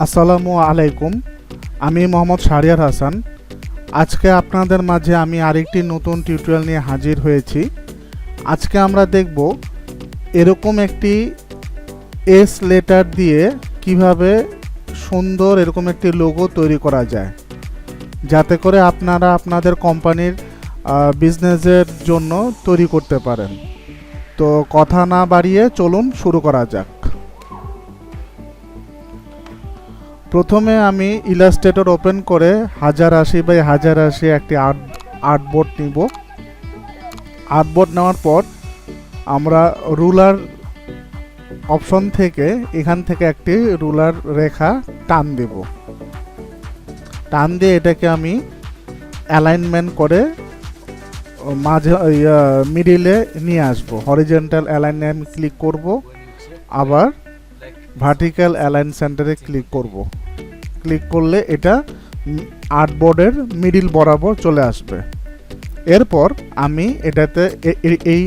আসসালামু আলাইকুম। আমি মোহাম্মদ শাহরিয়ার হাসান। আজকে আপনাদের মাঝে আমি আরেকটি নতুন টিউটোরিয়াল নিয়ে হাজির হয়েছি। আজকে আমরা দেখব এরকম একটি এস লেটার দিয়ে কিভাবে সুন্দর এরকম একটি লোগো তৈরি করা যায়, যাতে করে আপনারা আপনাদের কোম্পানির বিজনেসের জন্য তৈরি করতে পারেন। তো কথা না বাড়িয়ে চলুন শুরু করা যাক। প্রথমে আমি ইলাস্ট্রেটর ওপেন করে 1080 বাই 1080 একটি আর্টবোর্ড নিব। আর্টবোর্ড নেওয়ার পর আমরা রুলার অপশন থেকে এখান থেকে একটি রুলার রেখা টান দেব। টান দিয়ে এটাকে আমি অ্যালাইনমেন্ট করে মাঝে মিডিলে নিয়ে আসব। হরিজন্টাল অ্যালাইনে আমি ক্লিক করব, আবার ভার্টিক্যাল অ্যালাইন সেন্টারে ক্লিক করব। ক্লিক করলে এটা আর্টবোর্ডের মিডিল বরাবর চলে আসবে। এরপর আমি এটাতে এই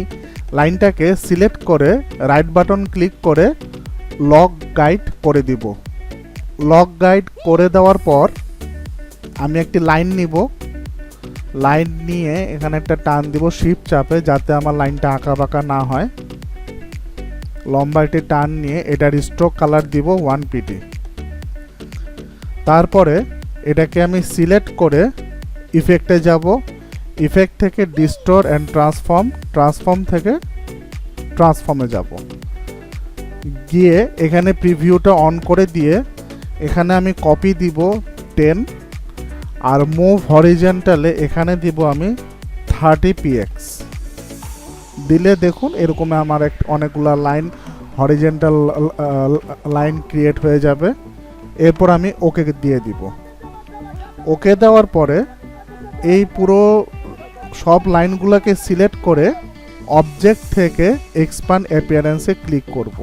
লাইনটাকে সিলেক্ট করে রাইট বাটন ক্লিক করে লক গাইড করে দিব। লক গাইড করে দেওয়ার পর আমি একটি লাইন নিব। লাইন নিয়ে এখানে একটা টান দিব শিফট চাপে, যাতে আমার লাইনটা আঁকা বাঁকা না হয়। লম্বা একটি টান নিয়ে এটার স্ট্রোক কালার দিব 1 pt। তারপরে এটাকে আমি সিলেক্ট করে ইফেক্টে যাব। ইফেক্ট থেকে ডিস্টোর অ্যান্ড ট্রান্সফর্ম থেকে ট্রান্সফর্মে যাব। গিয়ে এখানে প্রিভিউটা অন করে দিয়ে এখানে আমি কপি দিব 10, আর মুভ হরিজন্টালে এখানে দিব আমি 30 px। দিলে দেখুন এরকম আমার অনেকগুলো লাইন হরিজন্টাল লাইন ক্রিয়েট হয়ে যাবে। এরপর আমি ওকে দিয়ে দিব। ওকে দেওয়ার পরে এই পুরো সব লাইনগুলোকে সিলেক্ট করে অবজেক্ট থেকে এক্সপ্যান্ড অ্যাপিয়ারেন্সে ক্লিক করব।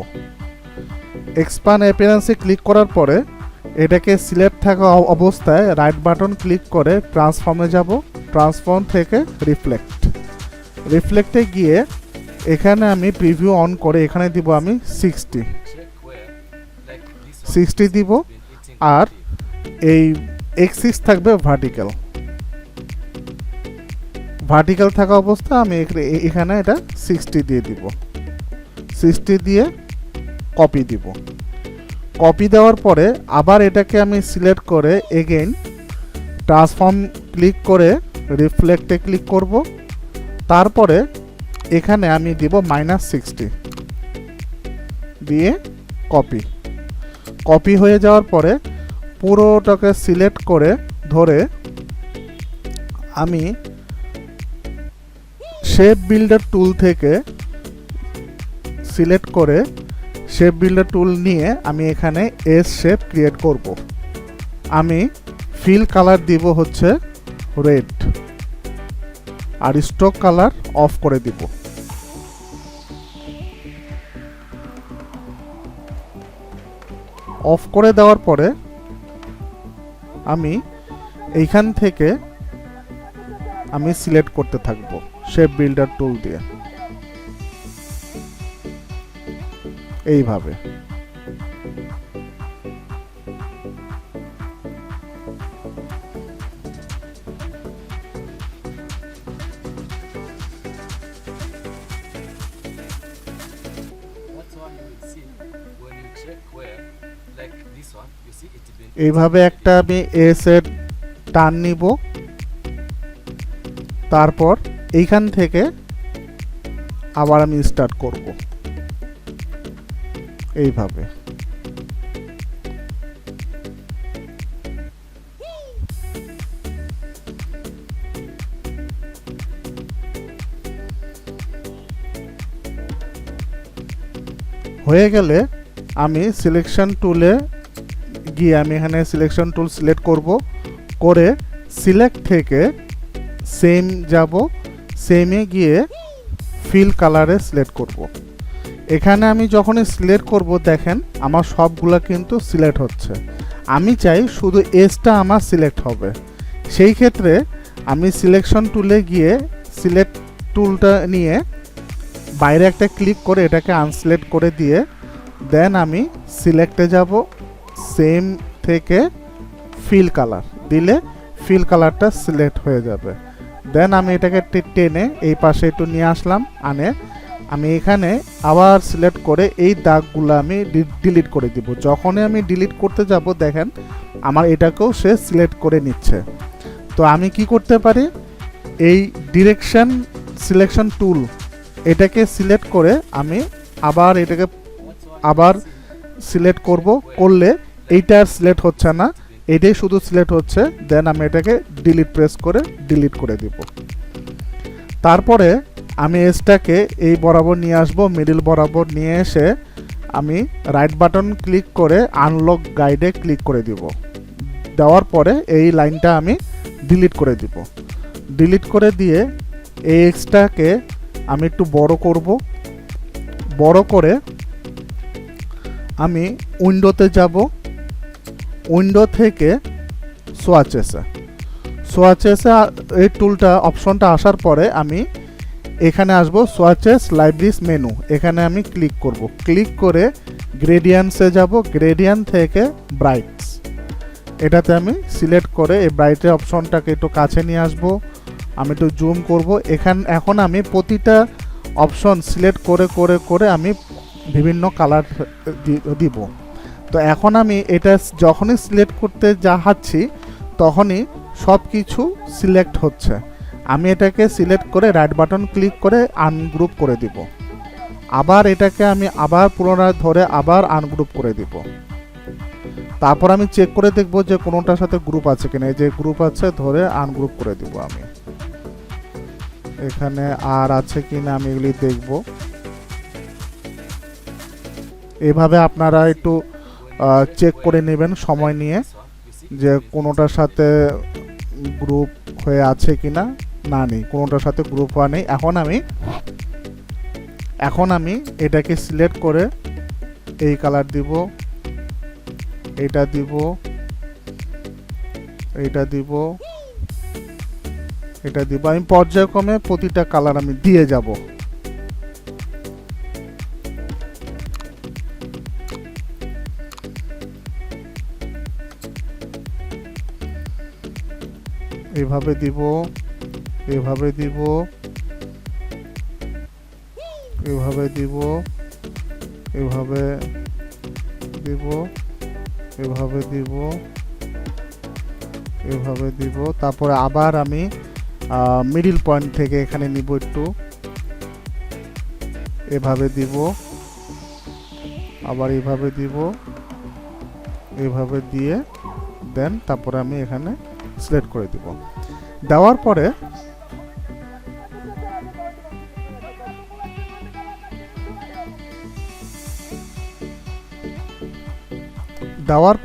এক্সপ্যান্ড অ্যাপিয়ারেন্সে ক্লিক করার পরে এটাকে সিলেক্ট থাকা অবস্থায় রাইট বাটন ক্লিক করে ট্রান্সফর্মে যাব। ট্রান্সফর্ম থেকে রিফ্লেক্টে গিয়ে এখানে আমি প্রিভিউ অন করে এখানে দিব আমি 60 দিব, আর এই এক্সিস থাকবে ভার্টিক্যাল থাকা অবস্থা আমি এখানে এটা 60 দিয়ে দিব। 60 দিয়ে কপি দিব। কপি দেওয়ার পরে আবার এটাকে আমি সিলেক্ট করে এগেইন ট্রান্সফর্ম ক্লিক করে রিফ্লেক্টে ক্লিক করব। তারপরে এখানে আমি দিব -60 দিয়ে কপি হয়ে যাওয়ার পরে পুরোটাকে সিলেক্ট করে ধরে আমি শেপ বিল্ডার টুল থেকে সিলেক্ট করে শেপ বিল্ডার টুল নিয়ে আমি এখানে এস শেপ ক্রিয়েট করব। আমি ফিল কালার দিব হচ্ছে রেড, আর স্ট্রোক কালার অফ করে দিব। অফ করে দেওয়ার পরে আমি এইখান থেকে আমি সিলেক্ট করতে থাকব শেপ বিল্ডার টুল দিয়ে এইভাবে। এইভাবে একটা আমি এস এর টান নিব। তারপর এইখান থেকে আবার আমি স্টার্ট করব এইভাবে। হয়ে গেলে আমি সিলেকশন টুলে গিয়ে আমি এখানে সিলেকশন টুল সিলেক্ট করব, করে সিলেক্ট থেকে সেম যাব। সেমে গিয়ে ফিল কালারে সিলেক্ট করব। এখানে আমি যখনই সিলেক্ট করব দেখেন আমার সবগুলো কিন্তু সিলেক্ট হচ্ছে। আমি চাই শুধু এসটা আমার সিলেক্ট হবে। সেই ক্ষেত্রে আমি সিলেকশন টুলে গিয়ে সিলেক্ট টুলটা নিয়ে বাইরে একটা ক্লিক করে এটাকে আনসিলেক্ট করে দিয়ে দেন আমি সিলেক্টে যাব। সেম থেকে ফিল কালার দিলে ফিল কালারটা সিলেক্ট হয়ে যাবে। দেন আমি এটাকে টেনে এই পাশে একটু নিয়ে আসলাম, আনে আমি এখানে আবার সিলেক্ট করে এই দাগগুলো আমি ডিলিট করে দিব। যখনই আমি ডিলিট করতে যাব দেখেন আমার এটাকেও সে সিলেক্ট করে নিচ্ছে। তো আমি কি করতে পারি, এই ডিরেকশন সিলেকশন টুল এটাকে সিলেক্ট করে আমি আবার এটাকে আবার সিলেক্ট করলে এইটা আর সিলেক্ট হচ্ছে না, এটাই শুধু সিলেক্ট হচ্ছে। দেন আমি এটাকে ডিলিট প্রেস করে ডিলিট করে দিব। তারপরে আমি এসটাকে এই বরাবর নিয়ে আসবো, মিডল বরাবর নিয়ে এসে আমি রাইট বাটন ক্লিক করে আনলক গাইডে ক্লিক করে দিব। দেওয়ার পরে এই লাইনটা আমি ডিলিট করে দিব। ডিলিট করে দিয়ে এই এক্সটাকে আমি একটু বড় করব। বড় করে আমি উইন্ডোতে যাব, উইন্ডো থেকে সোয়াচেসে এই টুলটা অপশনটা আসার পরে আমি এখানে আসব, সোয়াচেস লাইব্রেরিজ মেনু, এখানে আমি ক্লিক করব। ক্লিক করে গ্রেডিয়েন্টসে যাব, গ্রেডিয়েন্ট থেকে ব্রাইটস এটাতে আমি সিলেক্ট করে এই ব্রাইটের অপশনটাকে একটু কাছে নিয়ে আসব। আমি একটু জুম করব। এখন আমি প্রতিটা অপশন সিলেক্ট করে করে করে আমি বিভিন্ন কালার দিব। তো এখন আমি এটা যখনই সিলেক্ট করতে যাচ্ছি তখনই সব কিছু সিলেক্ট হচ্ছে। আমি এটাকে সিলেক্ট করে রাইট বাটন ক্লিক করে আনগ্রুপ করে দিব। আবার এটাকে আমি আবার পুনরায় ধরে আবার আনগ্রুপ করে দিব। তারপর আমি চেক করে দেখব যে কোনোটার সাথে গ্রুপ আছে কিনা। এই যে গ্রুপ আছে, ধরে আনগ্রুপ করে দিব। আমি এখানে আর আছে কিনা আমি এগুলি দেখব। এভাবে আপনারা একটু চেক করে নেবেন সময় নিয়ে যে কোনোটার সাথে গ্রুপ হয়ে আছে কিনা। না, নেই, কোনোটার সাথে গ্রুপ হওয়া নেই। এখন আমি এটাকে সিলেক্ট করে এই কালার দিব, এইটা দিব, এইটা দিব, এটা দিব। আমি পর্যায়ক্রমে প্রতিটা কালার আমি দিয়ে যাব। এভাবে দিব, এভাবে দিব, এভাবে দিব, এভাবে দিব, এভাবে দিব, এভাবে দিব। তারপরে আবার আমি মিডল পয়েন্ট থেকে এখানে নিব, একটু এভাবে দিব, আবার এভাবে দিব, এভাবে দিয়ে দেন তারপরে আমি এখানে সিলেক্ট করে দিব। দেওয়ার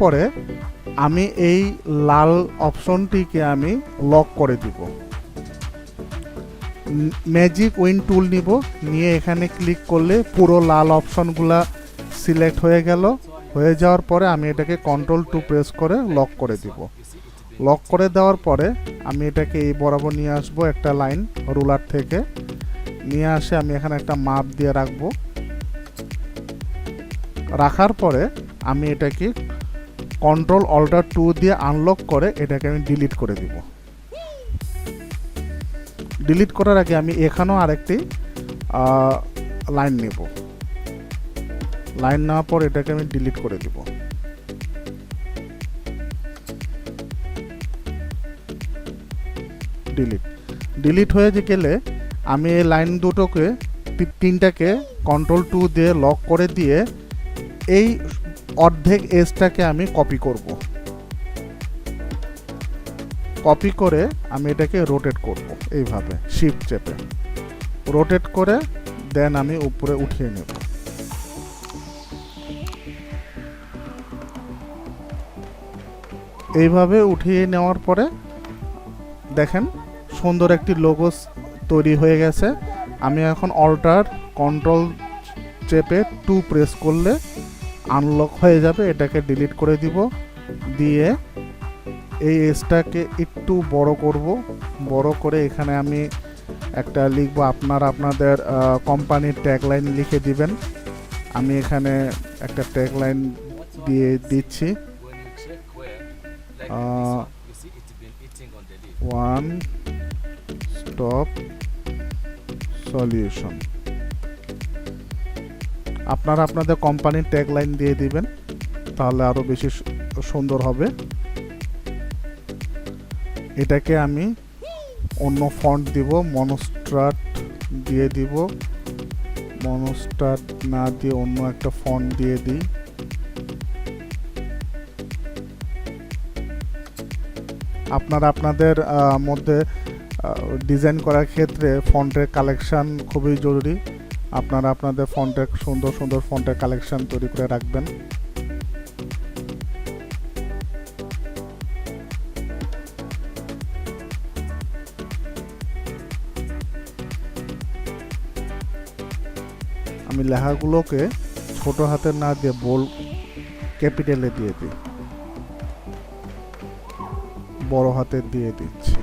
পরে আমি এই লাল অপশনটিকে আমি লক করে দিব। ম্যাজিক উইন টুল নিব, নিয়ে এখানে ক্লিক করলে পুরো লাল অপশনগুলা সিলেক্ট হয়ে গেল। হয়ে যাওয়ার পরে আমি এটাকে Ctrl+2 প্রেস করে লক করে দিব। লক করে দেওয়ার পরে আমি এটাকে এই বরাবর নিয়ে আসব, একটা লাইন রুলার থেকে নিয়ে আসে আমি এখানে একটা মাপ দিয়ে রাখবো। রাখার পরে আমি এটাকে Ctrl+Alt+2 দিয়ে আনলক করে এটাকে আমি ডিলিট করে দিব। ডিলিট করার আগে আমি এখানেও আরেকটি লাইন নেব। লাইন নেওয়ার পর এটাকে আমি ডিলিট করে দিব। ডিলিট হয়ে গেলে আমি এই লাইন দুটোকে তিনটাকে Ctrl+2 দিয়ে লক করে দিয়ে এই অর্ধেক এজটাকে আমি কপি করব। কপি করে আমি এটাকে রোটেট করব, এইভাবে শিফট চেপে রোটেট করে দেন আমি উপরে উঠিয়ে নেব। এইভাবে উঠিয়ে নেওয়ার পরে দেখেন সুন্দর একটি লোগো তৈরি হয়ে গেছে। আমি এখন অল্টার কন্ট্রোল চেপে 2 প্রেস করলে আনলক হয়ে যাবে। এটাকে ডিলিট করে দিব। দিয়ে এই এজটাকে একটু বড় করব। বড় করে এখানে আমি একটা লিখব, আপনাদের কোম্পানির ট্যাগলাইন লিখে দিবেন। আমি এখানে একটা ট্যাগলাইন দিয়ে দিচ্ছি। One stop solution. আপনারা আপনাদের কোম্পানির ট্যাগলাইন দিয়ে দিবেন, তাহলে আরো বেশি সুন্দর হবে। এটাকে আমি অন্য ফন্ট দিব, মনোস্ট্রাট দিয়ে দিব। মনোস্ট্রাট না দিয়ে অন্য একটা ফন্ট দিয়ে দিই। আপনারা আপনাদের মধ্যে ডিজাইন করার ক্ষেত্রে ফন্টের কালেকশন খুবই জরুরি। আপনারা আপনাদের ফন্টের সুন্দর সুন্দর ফন্টের কালেকশন তৈরি করে রাখবেন। আমি লেখাগুলোকে ছোট হাতের না দিয়ে বোল্ড ক্যাপিটালে দিয়ে দিই, বড় হাতের দিয়ে দিচ্ছি।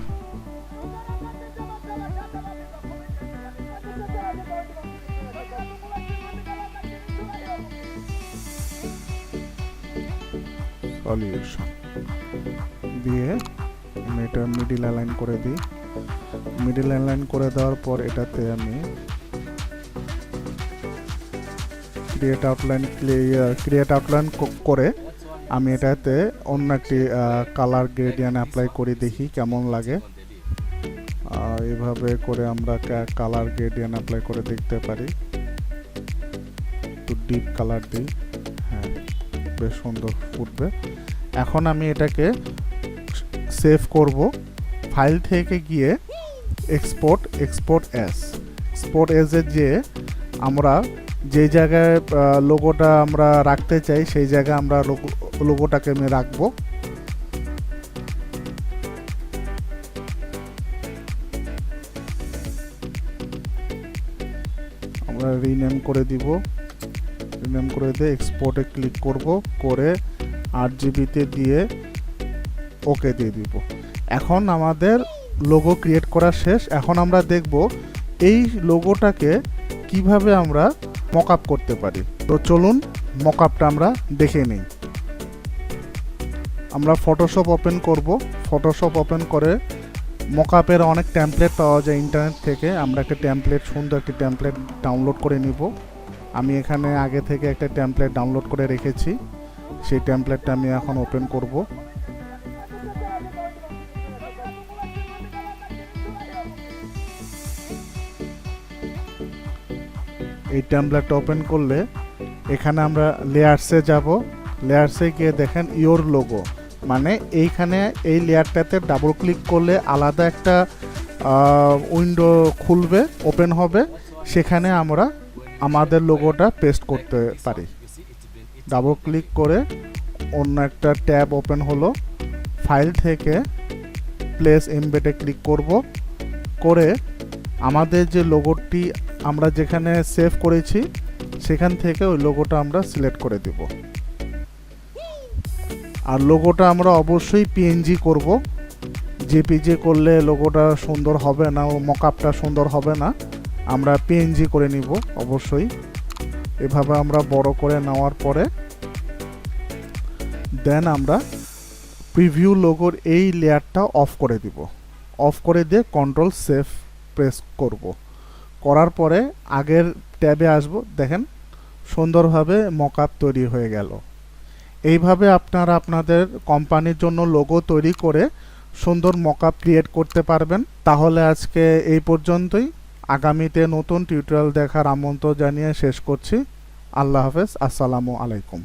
সলিউশন দিয়ে আমি এটা মিডিল অ্যালাইন করে দিই। মিডিল অ্যালাইন করে দেওয়ার পর এটাতে আমি ক্রিয়েট আউটলাইন করে আমি এটাতে অন্য একটি কালার গ্রেডিয়েন্ট অ্যাপ্লাই করে দেখি কেমন লাগে। এইভাবে করে আমরা কালার গ্রেডিয়েন্ট অ্যাপ্লাই করে দেখতে পারি। একটু ডিপ কালার দিই, হ্যাঁ বেশ সুন্দর ফুটবে। এখন আমি এটাকে সেভ করব। ফাইল থেকে গিয়ে এক্সপোর্ট এসে যে আমরা যে জায়গায় লোগোটা আমরা রাখতে চাই সেই জায়গায় আমরা লোগোটাকে আমি রাখবো। আমরা রিনেম করে দিব। রিনেম করে দিয়ে এক্সপোর্টে ক্লিক করব, করে 8GB তে দিয়ে ওকে দিয়ে দিব। এখন আমাদের লোগো ক্রিয়েট করা শেষ। এখন আমরা দেখব এই লোগোটাকে কিভাবে আমরা মকআপ করতে পারি। তো চলুন মকআপটা আমরা দেখে নিই। আমরা ফটোশপ ওপেন করব। ফটোশপ ওপেন করে মকআপের অনেক টেমপ্লেট পাওয়া যায় ইন্টারনেট থেকে। আমরা একটা সুন্দর একটি টেমপ্লেট ডাউনলোড করে নিব। আমি এখানে আগে থেকে একটা টেমপ্লেট ডাউনলোড করে রেখেছি, সেই টেমপ্লেটটা আমি এখন ওপেন করব। এই টেমপ্লেটটা ওপেন করলে এখানে আমরা লেয়ারসে যাব। লেয়ারসে গিয়ে দেখেন ইওর লোগো, মানে এইখানে এই লেয়ারটাতে ডাবল ক্লিক করলে আলাদা একটা উইন্ডো খুলবে, ওপেন হবে। সেখানে আমরা আমাদের লোগোটা পেস্ট করতে পারি। ডাবল ক্লিক করে অন্য একটা ট্যাব ওপেন হলো। ফাইল থেকে প্লেস এমবেডে ক্লিক করব, করে আমাদের যে লোগোটি আমরা যেখানে সেভ করেছি সেখান থেকে ওই লোগোটা আমরা সিলেক্ট করে দেব। আর লোগোটা আমরা অবশ্যই পিএনজি করব। জেপিজি করলে লোগোটা সুন্দর হবে না, ও মকআপটা সুন্দর হবে না। আমরা পিএনজি করে নিব অবশ্যই। এভাবে আমরা বড় করে নেওয়ার পরে দেন আমরা প্রিভিউ লোগোর এই লেয়ারটা অফ করে দিব। অফ করে দিয়ে কন্ট্রোল সেভ প্রেস করব। করার পরে আগের ট্যাবে আসব, দেখেন সুন্দরভাবে মকআপ তৈরি হয়ে গেল। এইভাবে আপনারা আপনাদের কোম্পানির জন্য লোগো তৈরি করে সুন্দর মকআপ ক্রিয়েট করতে পারবেন। তাহলে আজকে এই পর্যন্তই। আগামীতে নতুন টিউটোরিয়াল দেখার আমন্ত্রণ জানিয়ে শেষ করছি। আল্লাহ হাফেজ, আসসালামু আলাইকুম।